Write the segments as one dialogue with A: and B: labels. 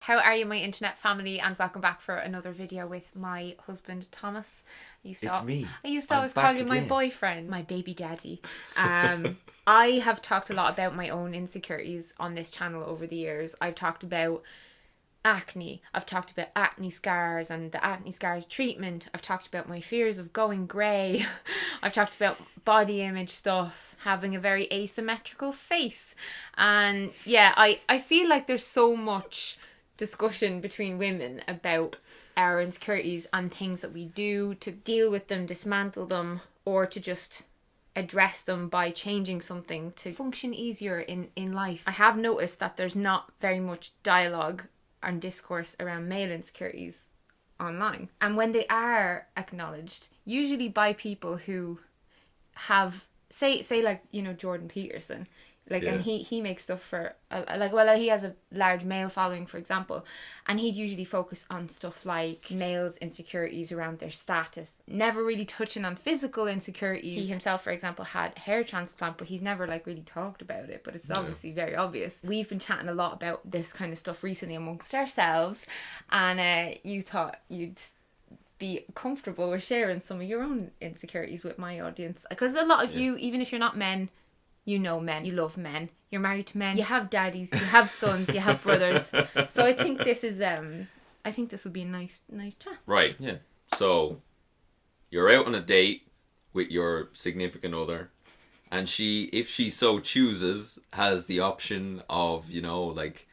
A: How are you, my internet family, and welcome back for another video with my husband Thomas.
B: It's me.
A: I used to always call you my boyfriend, my baby daddy. I have talked a lot about my own insecurities on this channel over the years. I've talked about acne, I've talked about acne scars and the acne scars treatment, I've talked about my fears of going grey, I've talked about body image stuff, having a very asymmetrical face, and yeah, I feel like there's so much discussion between women about our insecurities and things that we do to deal with them, dismantle them, or to just address them by changing something to function easier in life. I have noticed that there's not very much dialogue and discourse around male insecurities online, and when they are acknowledged, usually by people who have say like, you know, Jordan Peterson, like, yeah. And he makes stuff for he has a large male following, for example, and he'd usually focus on stuff like males' insecurities around their status, never really touching on physical insecurities. He himself, for example, had a hair transplant, but he's never like really talked about it, but it's obviously very obvious. We've been chatting a lot about this kind of stuff recently amongst ourselves, and you thought you'd be comfortable with sharing some of your own insecurities with my audience, because a lot of you, even if you're not men, you know men, you love men, you're married to men, you have daddies, you have sons, you have brothers. So I think this is I think this would be a nice chat.
B: Right, yeah. So you're out on a date with your significant other, and she, if she so chooses, has the option of, you know, like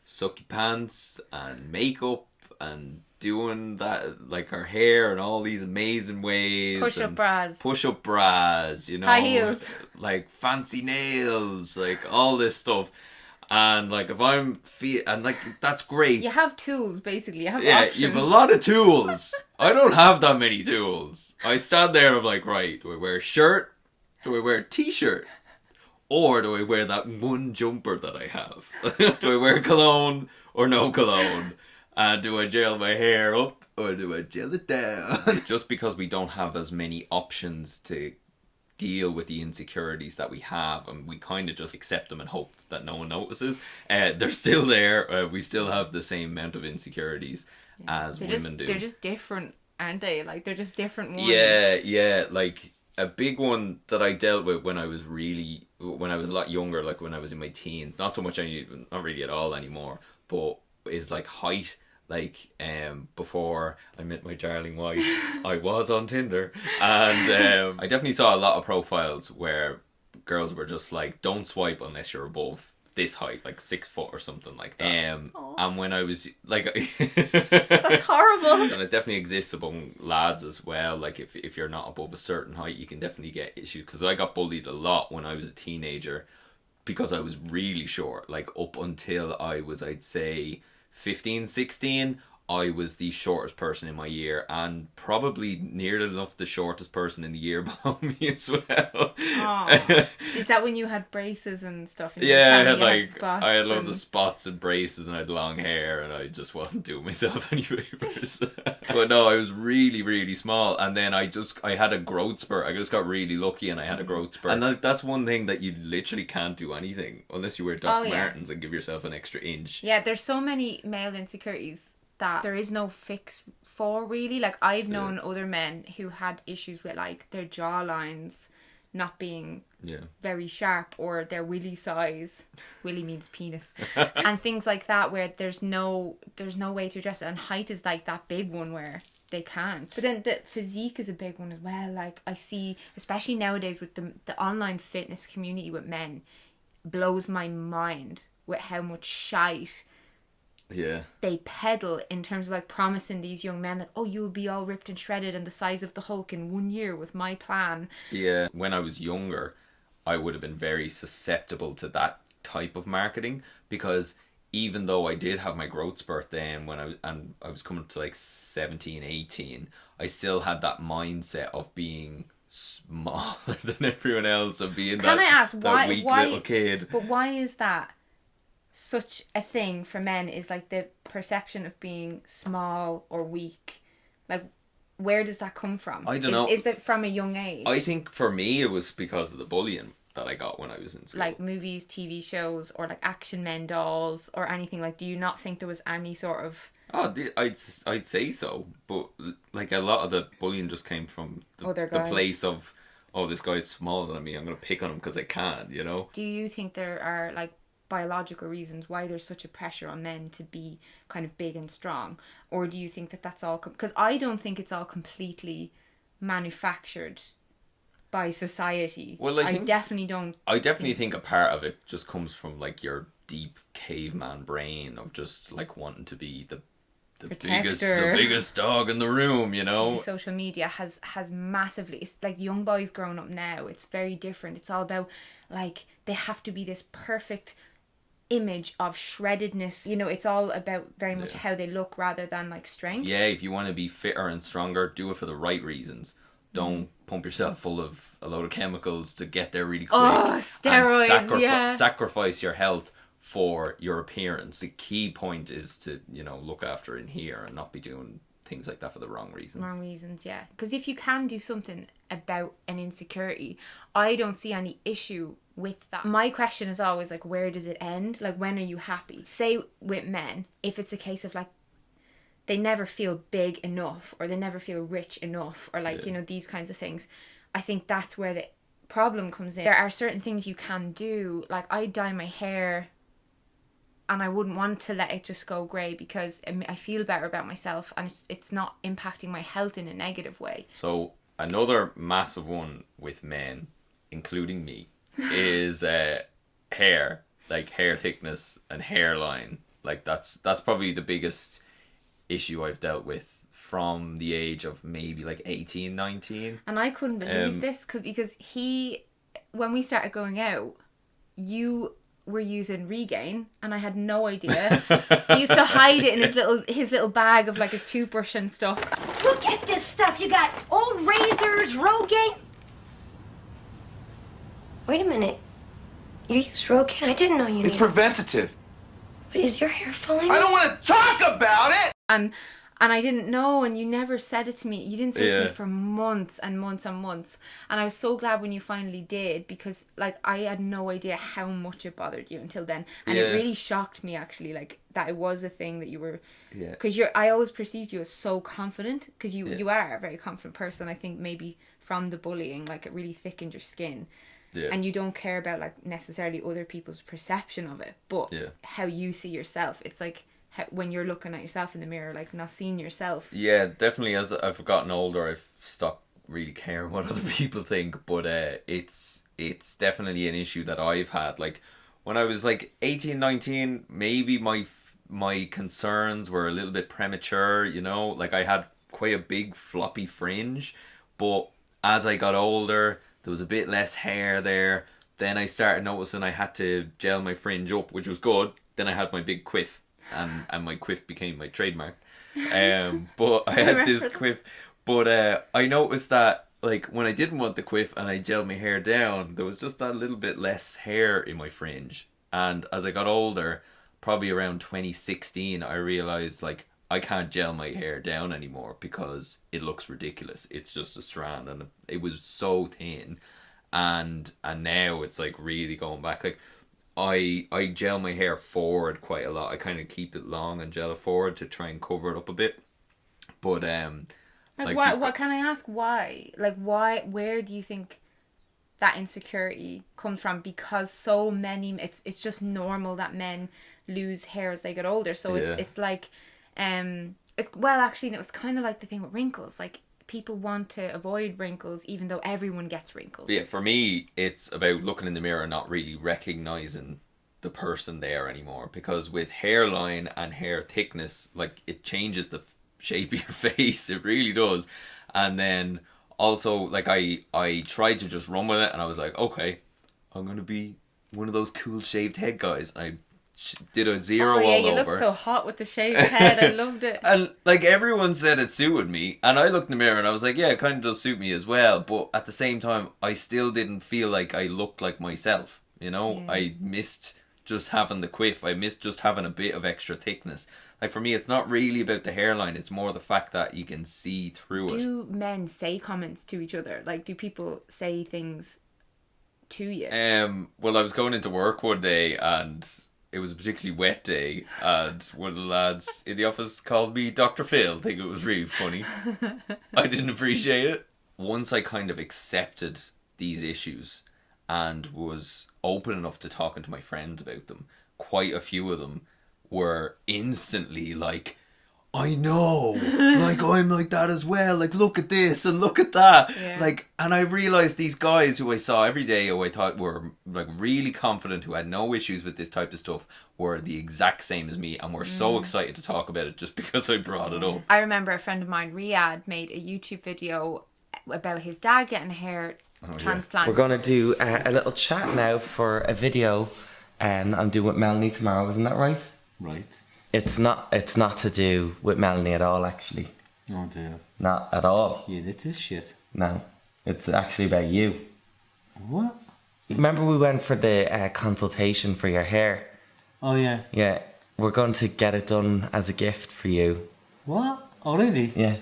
B: sucky pants and makeup and doing that, like her hair and all these amazing ways, push-up bras, you know,
A: high heels,
B: like fancy nails, like all this stuff. And like, if I'm and like, that's great,
A: you have tools, basically, you have
B: options. You have a lot of tools. I don't have that many tools. I stand there, I'm like, right, do I wear a shirt, do I wear a t-shirt, or do I wear that one jumper that I have? Do I wear cologne or no cologne? Do I gel my hair up or do I gel it down? Just because we don't have as many options to deal with the insecurities that we have, and we kind of just accept them and hope that no one notices, they're still there. We still have the same amount of insecurities as women do.
A: They're just different, aren't they? Like, they're just different ones.
B: Yeah. Like, a big one that I dealt with when I was a lot younger, like when I was in my teens, not so much, not really at all anymore, but is like height. Like, before I met my darling wife, I was on Tinder, and I definitely saw a lot of profiles where girls were just like, don't swipe unless you're above this height, like 6 foot or something like that. And when I was like,
A: that's horrible.
B: And it definitely exists among lads as well. Like, if you're not above a certain height, you can definitely get issues. Because I got bullied a lot when I was a teenager because I was really short. Like, up until I was, I'd say, 15, 16, I was the shortest person in my year, and probably nearly enough the shortest person in the year below me as well.
A: Oh, is that when you had braces and stuff?
B: Yeah, I had loads of spots and braces, and I had long hair, and I just wasn't doing myself any favors. But no, I was really, really small, and then I had a growth spurt. I just got really lucky, and I had a growth spurt. And that's one thing that you literally can't do anything unless you wear Doc Martens and give yourself an extra inch.
A: Yeah, there's so many male insecurities that there is no fix for, really. Like, I've known other men who had issues with, like, their jawlines not being very sharp, or their willy size, willy means penis, and things like that, where there's no way to address it. And height is like that big one where they can't. But then the physique is a big one as well. Like, I see, especially nowadays with the online fitness community with men, blows my mind with how much shite they peddle in terms of, like, promising these young men, like, oh, you'll be all ripped and shredded and the size of the Hulk in 1 year with my plan.
B: Yeah, when I was younger, I would have been very susceptible to that type of marketing, because even though I did have my growth spurt then when I was coming to like 17, 18, I still had that mindset of being smaller than everyone else and being that weak little kid.
A: But why is that such a thing for men? Is like the perception of being small or weak. Like, where does that come from?
B: I don't know.
A: Is that from a young age?
B: I think for me it was because of the bullying. that I got when I was in school.
A: Like movies, TV shows, or like Action Men dolls, or anything? Like, do you not think there was any sort of...
B: I'd say so, but like a lot of the bullying just came from the place of, oh, this guy's smaller than me, I'm gonna pick on him because I can, you know.
A: Do you think there are like biological reasons why there's such a pressure on men to be kind of big and strong, or do you think that that's all? Because I don't think it's all completely manufactured by society. Well, I definitely don't.
B: I definitely think a part of it just comes from like your deep caveman brain of just like wanting to be the biggest dog in the room, you know.
A: Social media has massively, it's like young boys growing up now, it's very different. It's all about like they have to be this perfect image of shreddedness, you know. It's all about very much how they look rather than like strength.
B: Yeah, if you want to be fitter and stronger, do it for the right reasons. Don't pump yourself full of a load of chemicals to get there really quick.
A: Oh, steroids,
B: and sacrifice your health for your appearance. The key point is to, you know, look after in here and not be doing things like that for the wrong reasons.
A: Yeah. Because if you can do something about an insecurity, I don't see any issue with that. My question is always like, where does it end? Like, when are you happy? Say with men, if it's a case of like, they never feel big enough, or they never feel rich enough, or like, you know, these kinds of things. I think that's where the problem comes in. There are certain things you can do. Like, I dye my hair and I wouldn't want to let it just go grey because I feel better about myself, and it's not impacting my health in a negative way.
B: So another massive one with men, including me, is hair, like hair thickness and hairline. Like that's probably the biggest issue I've dealt with from the age of maybe like 18, 19.
A: And I couldn't believe this because when we started going out, you were using Regain and I had no idea. He used to hide it in his little bag of like his toothbrush and stuff.
C: Look at this stuff. You got old razors, Rogaine. Wait a minute. You use Rogaine? I didn't know you needed.
D: It's preventative.
C: But is your hair falling?
D: I don't want to talk about it!
A: And I didn't know, and you never said it to me. You didn't say it to me for months and months and months. And I was so glad when you finally did, because like I had no idea how much it bothered you until then. And it really shocked me actually, like that it was a thing that you were, because I always perceived you as so confident, because you are a very confident person. I think maybe from the bullying, like it really thickened your skin. Yeah. And you don't care about like necessarily other people's perception of it, but how you see yourself. It's like when you're looking at yourself in the mirror, like not seeing yourself.
B: Yeah, definitely. As I've gotten older, I've stopped really caring what other people think. But it's definitely an issue that I've had. Like when I was like 18, 19, maybe my concerns were a little bit premature. You know, like I had quite a big floppy fringe, but as I got older, there was a bit less hair there. Then I started noticing I had to gel my fringe up, which was good. Then I had my big quiff, and my quiff became my trademark. But I had this quiff. But I noticed that like when I didn't want the quiff and I gelled my hair down, there was just that little bit less hair in my fringe. And as I got older, probably around 2016, I realized like I can't gel my hair down anymore because it looks ridiculous. It's just a strand, and it was so thin, and now it's like really going back. Like I gel my hair forward quite a lot. I kind of keep it long and gel it forward to try and cover it up a bit. But
A: like what can I ask? Why? Like why? Where do you think that insecurity comes from? Because so many, it's just normal that men lose hair as they get older. So it's like. Actually, it was kind of like the thing with wrinkles. Like people want to avoid wrinkles, even though everyone gets wrinkles.
B: Yeah, for me, it's about looking in the mirror and not really recognizing the person there anymore. Because with hairline and hair thickness, like it changes the shape of your face. It really does. And then also, like I tried to just run with it, and I was like, okay, I'm gonna be one of those cool shaved head guys. I did a zero all over.
A: You looked so hot with the shaved head. I loved it.
B: And like everyone said it suited me, and I looked in the mirror and I was like, yeah, it kind of does suit me as well. But at the same time, I still didn't feel like I looked like myself. You know, I missed just having the quiff. I missed just having a bit of extra thickness. Like for me, it's not really about the hairline. It's more the fact that you can see through it.
A: Do men say comments to each other? Like, do people say things to you?
B: Well, I was going into work one day and it was a particularly wet day, and one of the lads in the office called me Dr. Phil. I think it was really funny. I didn't appreciate it. Once I kind of accepted these issues and was open enough to talking to my friends about them, quite a few of them were instantly like, I know, like I'm like that as well, like look at this and look at that.
A: Yeah.
B: Like, and I realised these guys who I saw every day, who I thought were like really confident, who had no issues with this type of stuff, were the exact same as me and were so excited to talk about it just because I brought it up.
A: I remember a friend of mine, Riyadh, made a YouTube video about his dad getting a hair transplant.
E: We're going to do a little chat now for a video I'm doing with Melanie tomorrow, isn't that right?
F: Right.
E: It's not to do with Melanie at all, actually.
F: Oh dear.
E: Not at all.
F: Yeah, that is shit.
E: No. It's actually about you.
F: What?
E: Remember we went for the consultation for your hair?
F: Oh yeah.
E: Yeah. We're going to get it done as a gift for you.
F: What? Oh really?
E: Yeah.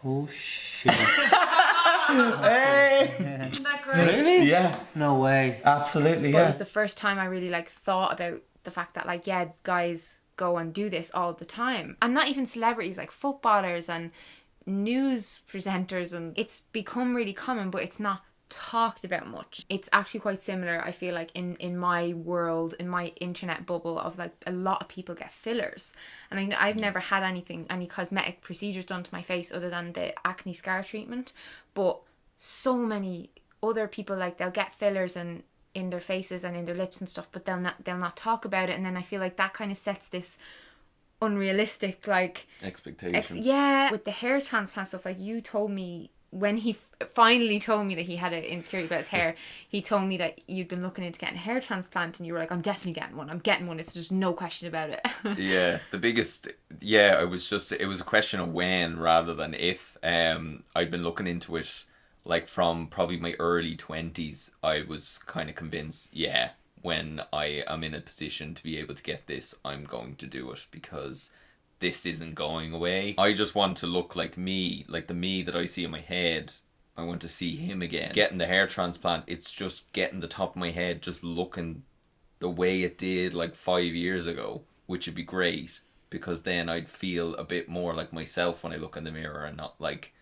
F: Oh shit.
E: Hey!
A: Isn't that great?
F: Really?
E: Yeah.
F: No way.
E: Absolutely,
A: But it
E: yeah.
A: was the first time I really like thought about the fact that like, yeah, guys go and do this all the time. And not even celebrities, like footballers and news presenters, and it's become really common, but it's not talked about much. It's actually quite similar, I feel like, in my world, in my internet bubble, of like a lot of people get fillers. And I've never had any cosmetic procedures done to my face other than the acne scar treatment, but so many other people, like, they'll get fillers and in their faces and in their lips and stuff, but they'll not talk about it. And then I feel like that kind of sets this unrealistic like
B: Expectation.
A: with the hair transplant stuff. Like, you told me when he finally told me that he had an insecurity about his hair, he told me that you'd been looking into getting a hair transplant, and you were like, I'm definitely getting one, it's just no question about it.
B: Yeah, the biggest, yeah, it was a question of when rather than if. I'd been looking into it like from probably my early 20s. I was kind of convinced, yeah, when I am in a position to be able to get this, I'm going to do it, because this isn't going away. I just want to look like me, like the me that I see in my head. I want to see him again. Getting the hair transplant, it's just getting the top of my head just looking the way it did like 5 years ago, which would be great, because then I'd feel a bit more like myself when I look in the mirror, and not like,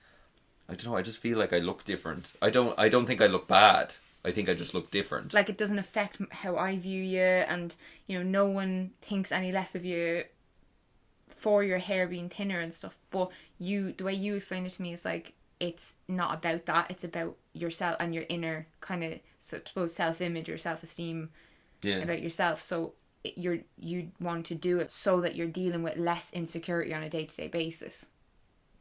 B: I don't know, I just feel like I look different. I don't think I look bad. I think I just look different.
A: Like, it doesn't affect how I view you, and, you know, no one thinks any less of you for your hair being thinner and stuff. But the way you explained it to me is like, it's not about that. It's about yourself and your inner kind of, so I suppose, self-image or self-esteem about yourself. So you want to do it so that you're dealing with less insecurity on a day-to-day basis.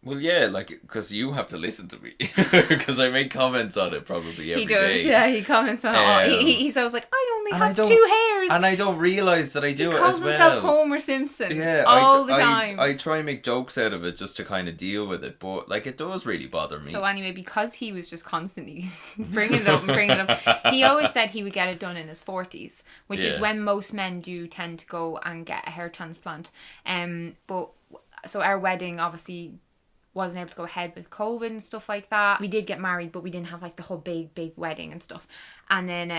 B: Well, yeah, like, because you have to listen to me, because I make comments on it probably every day.
A: He does, yeah, he comments on it. He's always like, I only have 2 hairs.
B: And I don't realise that I do it as well.
A: He calls himself Homer Simpson
B: the time. I try and make jokes out of it just to kind of deal with it, but like, it does really bother me.
A: So anyway, because he was just constantly bringing it up, he always said he would get it done in his 40s, which is when most men do tend to go and get a hair transplant. But so our wedding obviously wasn't able to go ahead with COVID and stuff like that. We did get married, but we didn't have like the whole big wedding and stuff. And then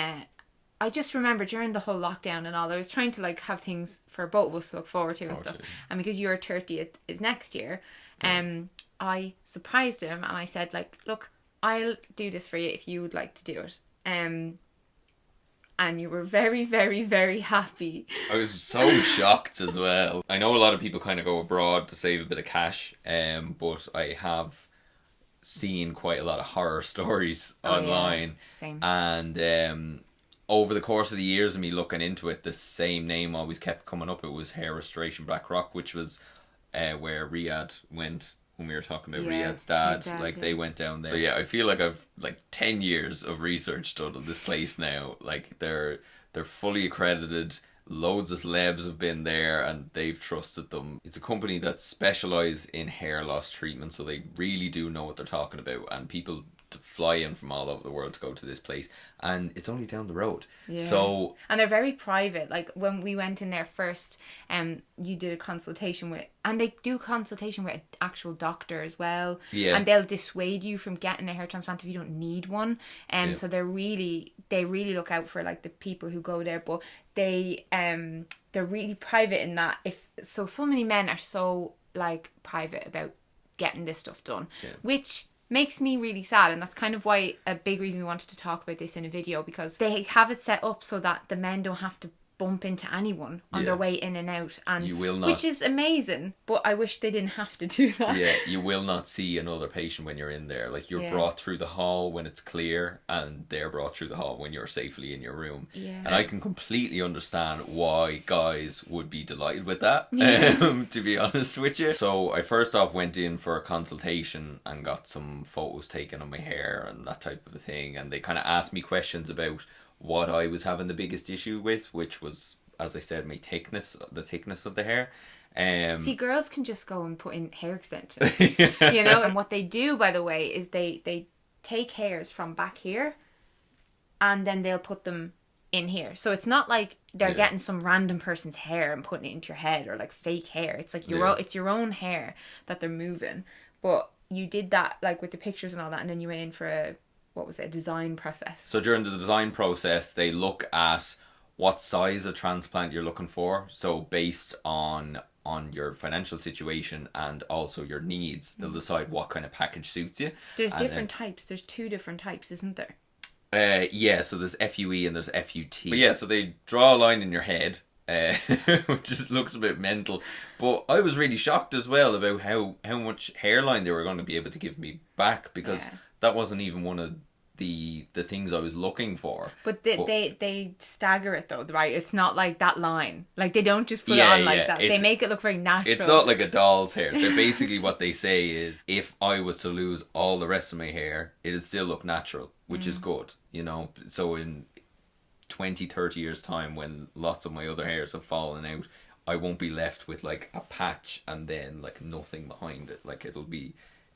A: I just remember during the whole lockdown and all, I was trying to like have things for both of us to look forward to and stuff. And because your 30th is next year, I surprised him and I said, like, look, I'll do this for you if you would like to do it. And you were very, very, very happy.
B: I was so shocked as well. I know a lot of people kind of go abroad to save a bit of cash, but I have seen quite a lot of horror stories online.
A: Yeah. Same.
B: And over the course of the years of me looking into it, the same name always kept coming up. It was Hair Restoration Black Rock, which was where Riyadh went. When we were talking about Riyadh's dad, they went down there. So yeah, I feel like I've like 10 years of research done on this place now. Like, they're fully accredited. Loads of celebs have been there and they've trusted them. It's a company that specialise in hair loss treatment, so they really do know what they're talking about, and people to fly in from all over the world to go to this place, and it's only down the road.
A: Yeah.
B: So,
A: and they're very private. Like when we went in there first, you did a consultation with, and they do consultation with an actual doctor as well.
B: Yeah.
A: And they'll dissuade you from getting a hair transplant if you don't need one. So they really look out for like the people who go there, but they're really private in that. So many men are so like private about getting this stuff done, which makes me really sad, and that's kind of why a big reason we wanted to talk about this in a video, because they have it set up so that the men don't have to bump into anyone on their way in and out, and
B: you will not,
A: which is amazing, but I wish they didn't have to do that.
B: Yeah, you will not see another patient when you're in there. Like, you're brought through the hall when it's clear, and they're brought through the hall when you're safely in your room. And I can completely understand why guys would be delighted with that, to be honest with you. So I first off went in for a consultation and got some photos taken of my hair and that type of a thing, and they kind of asked me questions about what I was having the biggest issue with, which was, as I said, the thickness of the hair.
A: See, girls can just go and put in hair extensions, you know. And what they do, by the way, is they take hairs from back here, and then they'll put them in here. So it's not like they're getting some random person's hair and putting it into your head, or like fake hair. It's like it's your own hair that they're moving. But you did that like with the pictures and all that, and then you went in for a design process.
B: So during the design process, they look at what size of transplant you're looking for. So based on your financial situation and also your needs, they'll decide what kind of package suits you.
A: There's different types. There's 2 different types, isn't there?
B: So there's FUE and there's FUT. But yeah, so they draw a line in your head, which just looks a bit mental. But I was really shocked as well about how much hairline they were going to be able to give me back, because that wasn't even one of the things I was looking for.
A: But they stagger it though, right? It's not like that line. Like, they don't just put it on like that. They make it look very natural.
B: It's not like a doll's hair. They're basically, what they say is, if I was to lose all the rest of my hair, it'd still look natural, which is good, you know. So in 20-30 years time, when lots of my other hairs have fallen out, I won't be left with like a patch and then like nothing behind it. Like, it'll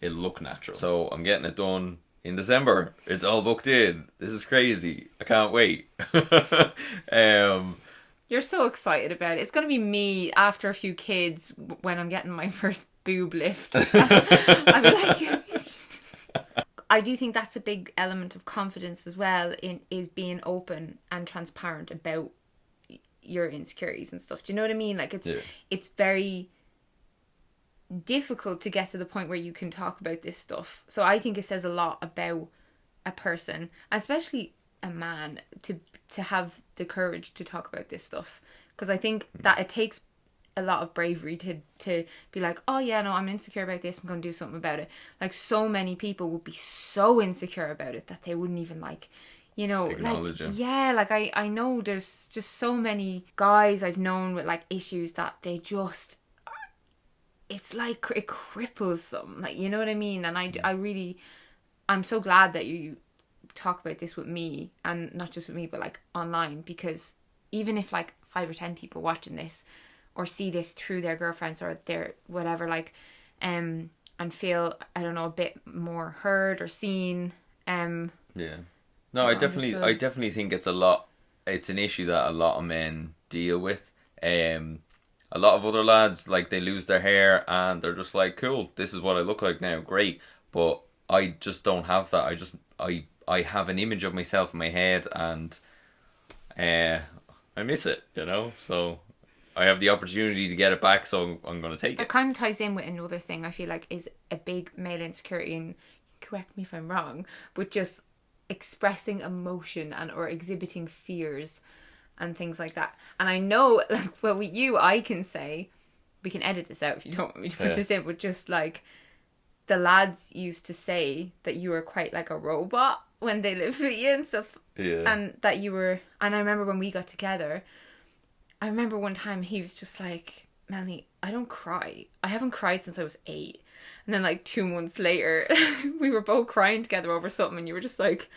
B: look natural. So I'm getting it done in December. It's all booked in. This is crazy. I can't wait.
A: You're so excited about it. It's going to be me after a few kids when I'm getting my first boob lift. I'm like, I do think that's a big element of confidence as well, is being open and transparent about your insecurities and stuff. Do you know what I mean? Like, it's very difficult to get to the point where you can talk about this stuff. So I think it says a lot about a person, especially a man, to have the courage to talk about this stuff, because I think that it takes a lot of bravery to be like, oh yeah, no, I'm insecure about this, I'm going to do something about it. Like, so many people would be so insecure about it that they wouldn't even, like, you know,
B: acknowledge it.
A: Yeah, like I know there's just so many guys I've known with like issues that they just, it's like it cripples them, like, you know what I mean? And I'm so glad that you talk about this with me, and not just with me, but like online, because even if like 5 or 10 people watching this or see this through their girlfriends or their whatever, like, and feel, I don't know, a bit more heard or seen.
B: No, I definitely think it's an issue that a lot of men deal with. A lot of other lads, like, they lose their hair and they're just like, cool, this is what I look like now, great. But I just don't have that. I have an image of myself in my head, and I miss it, you know? So I have the opportunity to get it back, so I'm going to take it.
A: It kind of ties in with another thing I feel like is a big male insecurity, and correct me if I'm wrong, but just expressing emotion or exhibiting fears and things like that. And I know, like, well, with you, I can say, we can edit this out if you don't want me to put this in, but just like, the lads used to say that you were quite like a robot when they lived with you and stuff. Yeah. And that you were, and I remember when we got together, I remember one time he was just like, Melanie, I don't cry. I haven't cried since I was 8. And then like 2 months later, we were both crying together over something, and you were just like,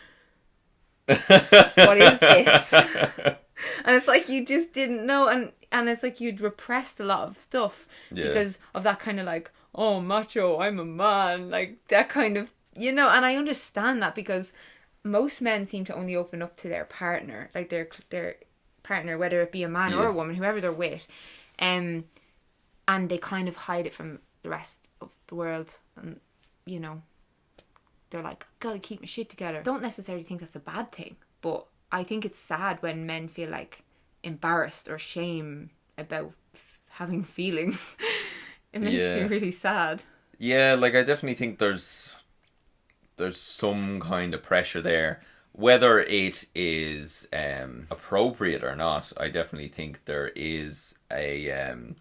A: what is this? And it's like, you just didn't know, and it's like you'd repressed a lot of stuff because of that kind of like, oh, macho, I'm a man, like that kind of You know, and I understand that because most men seem to only open up to their partner, like their partner, whether it be a man or a woman, whoever they're with, and they kind of hide it from the rest of the world, and you know, they're like, gotta keep my shit together. I don't necessarily think that's a bad thing, but I think it's sad when men feel like embarrassed or shame about having feelings. It makes me really sad.
B: Yeah, like I definitely think there's some kind of pressure there, whether it is appropriate or not. I definitely think there is a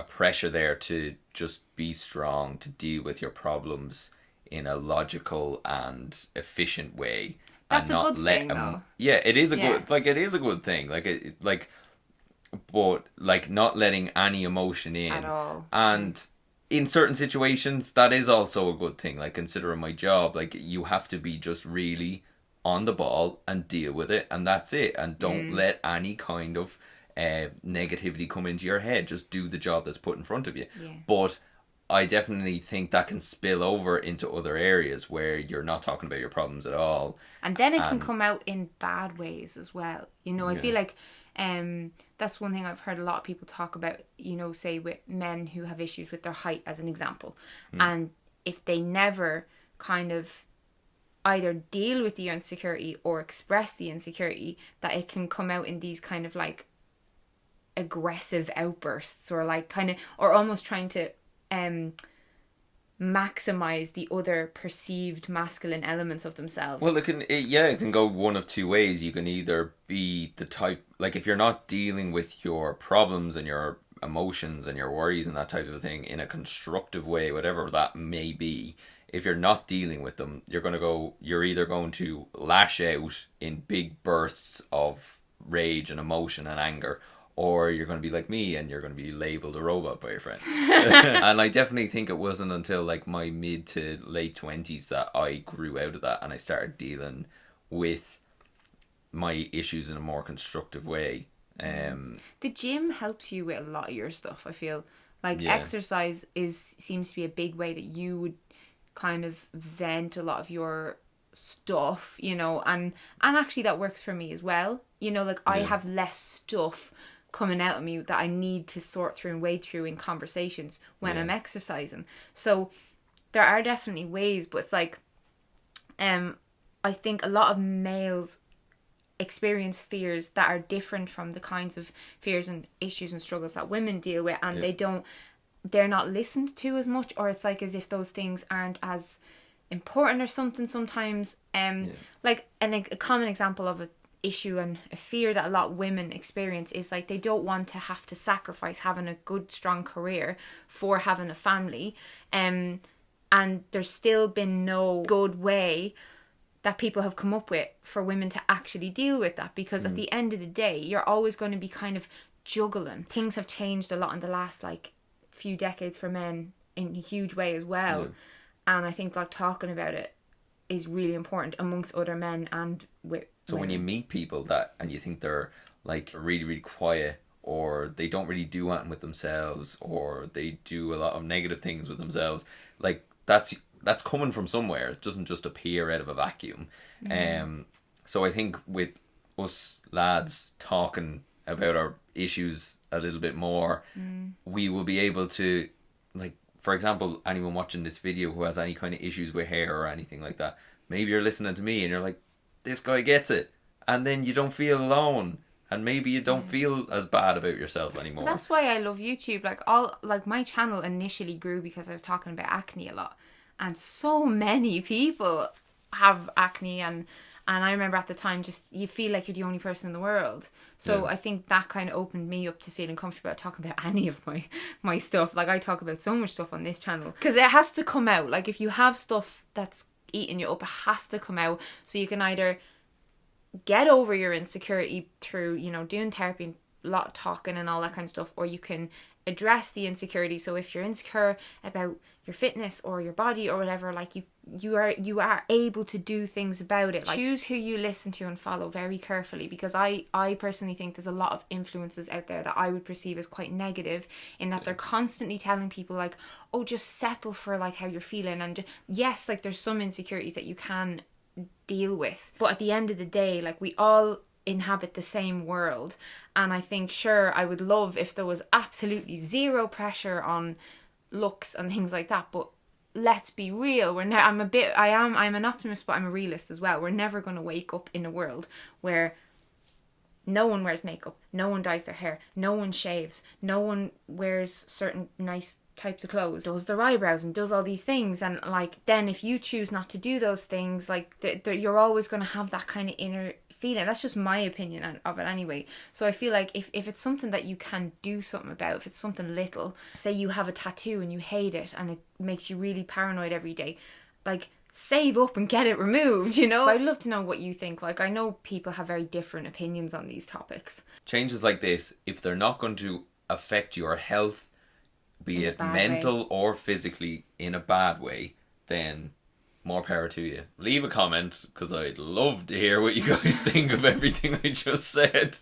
B: pressure there to just be strong, to deal with your problems in a logical and efficient way.
A: That's
B: and
A: a
B: not
A: good
B: let
A: thing, though.
B: Yeah, it is a
A: Yeah.
B: good, like it is a good thing. But like not letting any emotion in
A: At all.
B: and in certain situations that is also a good thing. Like considering my job, like you have to be just really on the ball and deal with it, and that's it, and don't let any kind of negativity come into your head. Just do the job that's put in front of you. But I definitely think that can spill over into other areas where you're not talking about your problems at all.
A: And then it can come out in bad ways as well. You know, I feel like that's one thing I've heard a lot of people talk about, you know, say with men who have issues with their height as an example. And if they never kind of either deal with the insecurity or express the insecurity, that it can come out in these kind of like aggressive outbursts or like kind of, or almost trying to maximize the other perceived masculine elements of themselves.
B: Well, it can go one of two ways. You can either be the type, like if you're not dealing with your problems and your emotions and your worries and that type of thing in a constructive way, whatever that may be, if you're not dealing with them, you're either going to lash out in big bursts of rage and emotion and anger, or you're going to be like me and you're going to be labelled a robot by your friends. And I definitely think it wasn't until like my mid to late 20s that I grew out of that and I started dealing with my issues in a more constructive way.
A: The gym helps you with a lot of your stuff, I feel. Like exercise seems to be a big way that you would kind of vent a lot of your stuff, you know, and actually that works for me as well. You know, like I have less stuff coming out of me that I need to sort through and wade through in conversations when I'm exercising. So there are definitely ways, but it's like I think a lot of males experience fears that are different from the kinds of fears and issues and struggles that women deal with, and they're not listened to as much, or it's like as if those things aren't as important or something sometimes. Like a common example of a issue and a fear that a lot of women experience is like they don't want to have to sacrifice having a good strong career for having a family, and there's still been no good way that people have come up with for women to actually deal with that, because at the end of the day you're always going to be kind of juggling. Things have changed a lot in the last like few decades for men in a huge way as well, and I think like talking about it is really important amongst other men and with
B: So when you meet people and you think they're like really, really quiet, or they don't really do anything with themselves, or they do a lot of negative things with themselves, like that's coming from somewhere. It doesn't just appear out of a vacuum. So I think with us lads talking about our issues a little bit more, we will be able to, like, for example, anyone watching this video who has any kind of issues with hair or anything like that, maybe you're listening to me and you're like, this guy gets it, and then you don't feel alone, and maybe you don't feel as bad about yourself anymore.
A: That's why I love YouTube. Like my channel initially grew because I was talking about acne a lot, and so many people have acne, and I remember at the time just you feel like you're the only person in the world. So I think that kind of opened me up to feeling comfortable about talking about any of my stuff. Like I talk about so much stuff on this channel because it has to come out. Like if you have stuff that's eating you up, it has to come out, so you can either get over your insecurity through, you know, doing therapy and a lot of talking and all that kind of stuff, or you can address the insecurity. So if you're insecure about your fitness or your body or whatever, like you are able to do things about it. Like, choose who you listen to and follow very carefully, because I personally think there's a lot of influences out there that I would perceive as quite negative, in that they're constantly telling people like, oh, just settle for like how you're feeling. And yes, like there's some insecurities that you can deal with, but at the end of the day, like we all inhabit the same world. And I think, sure, I would love if there was absolutely zero pressure on looks and things like that, but let's be real. I'm an optimist, but I'm a realist as well. We're never going to wake up in a world where no one wears makeup, no one dyes their hair, no one shaves, no one wears certain nice types of clothes, does their eyebrows and does all these things. And like, then if you choose not to do those things, like you're always going to have that kind of inner feeling. That's just my opinion of it anyway. So I feel like if it's something that you can do something about, if it's something little, say you have a tattoo and you hate it and it makes you really paranoid every day, like save up and get it removed, you know? I'd love to know what you think. Like, I know people have very different opinions on these topics.
B: Changes like this, if they're not going to affect your health, be it mental or physically, in a bad way, then more power to you. Leave a comment, because I'd love to hear what you guys think of everything I just said.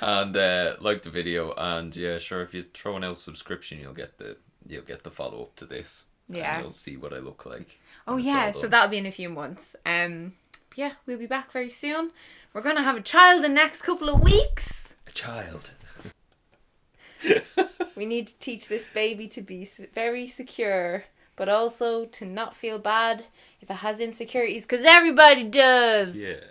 B: And like the video, and yeah, sure, if you throw an L subscription, you'll get the follow up to this.
A: Yeah.
B: And you'll see what I look like.
A: Oh yeah, so that'll be in a few months. Yeah, we'll be back very soon. We're gonna have a child in the next couple of weeks.
B: A child.
A: We need to teach this baby to be very secure, but also to not feel bad if it has insecurities, because everybody does.
B: Yeah.